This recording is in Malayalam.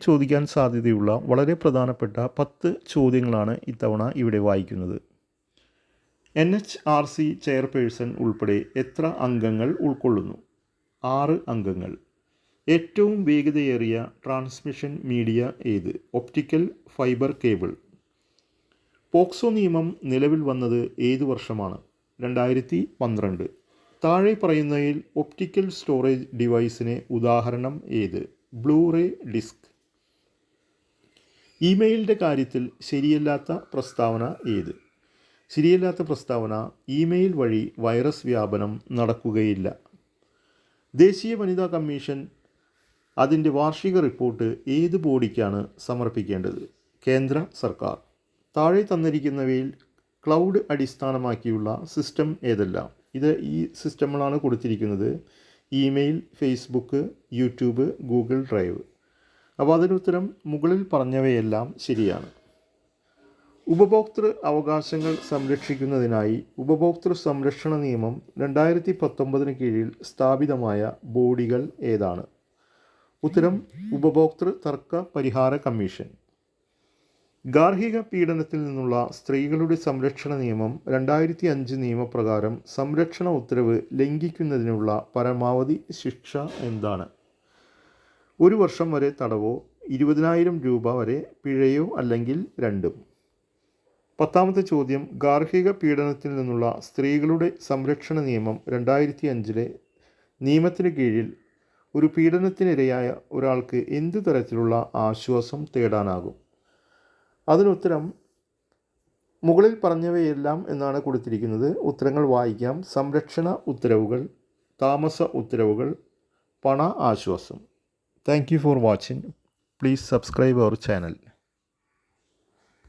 ചോദിക്കാൻ സാധ്യതയുള്ള വളരെ പ്രധാനപ്പെട്ട 10 ചോദ്യങ്ങളാണ് ഇത്തവണ ഇവിടെ വായിക്കുന്നത്. NHRC ചെയർപേഴ്സൺ ഉൾപ്പെടെ എത്ര അംഗങ്ങൾ ഉൾക്കൊള്ളുന്നു? 6 അംഗങ്ങൾ. ഏറ്റവും വേഗതയേറിയ ട്രാൻസ്മിഷൻ മീഡിയ ഏത്? Optical fibre cable. പോക്സോ നിയമം നിലവിൽ വന്നത് ഏതു വർഷമാണ്? 2012. താഴെ പറയുന്നതിൽ ഒപ്റ്റിക്കൽ സ്റ്റോറേജ് ഡിവൈസിന് ഉദാഹരണം ഏത്? Blue ray disk. ഇമെയിലിൻ്റെ കാര്യത്തിൽ ശരിയല്ലാത്ത പ്രസ്താവന ഏത്? ശരിയല്ലാത്ത പ്രസ്താവന: ഇമെയിൽ വഴി വൈറസ് വ്യാപനം നടക്കുകയില്ല. ദേശീയ വനിതാ കമ്മീഷൻ അതിൻ്റെ വാർഷിക റിപ്പോർട്ട് ഏത് ബോഡിക്കാണ് സമർപ്പിക്കേണ്ടത്? കേന്ദ്ര സർക്കാർ. താഴെ തന്നിരിക്കുന്നവയിൽ ക്ലൗഡ് അടിസ്ഥാനമാക്കിയുള്ള സിസ്റ്റം ഏതെല്ലാം? ഈ സിസ്റ്റങ്ങളാണ് കൊടുത്തിരിക്കുന്നത്: email, Facebook, YouTube, Google drive. അപ്പോൾ അതിനുത്തരം മുകളിൽ പറഞ്ഞവയെല്ലാം ശരിയാണ്. ഉപഭോക്തൃ അവകാശങ്ങൾ സംരക്ഷിക്കുന്നതിനായി ഉപഭോക്തൃ സംരക്ഷണ നിയമം 2019 കീഴിൽ സ്ഥാപിതമായ ബോഡികൾ ഏതാണ്? ഉത്തരം ഉപഭോക്തൃ തർക്ക പരിഹാര കമ്മീഷൻ. ഗാർഹിക പീഡനത്തിൽ നിന്നുള്ള സ്ത്രീകളുടെ സംരക്ഷണ നിയമം 2005 നിയമപ്രകാരം സംരക്ഷണ ഉത്തരവ് ലംഘിക്കുന്നതിനുള്ള പരമാവധി ശിക്ഷ എന്താണ്? 1 വർഷം വരെ തടവോ 20,000 രൂപ വരെ പിഴയോ അല്ലെങ്കിൽ രണ്ടും. 10ാമത്തെ ചോദ്യം: ഗാർഹിക പീഡനത്തിൽ നിന്നുള്ള സ്ത്രീകളുടെ സംരക്ഷണ നിയമം 2005 നിയമത്തിന് കീഴിൽ ഒരു പീഡനത്തിനിരയായ ഒരാൾക്ക് എന്തു തരത്തിലുള്ള ആശ്വാസം തേടാനാകും? അതിനുത്തരം മുകളിൽ പറഞ്ഞവയെല്ലാം എന്നാണ് കൊടുത്തിരിക്കുന്നത്. ഉത്തരങ്ങൾ വായിക്കാം: സംരക്ഷണ ഉത്തരവുകൾ, താമസ ഉത്തരവുകൾ, പണ ആശ്വാസം. Thank you for watching. Please subscribe our channel.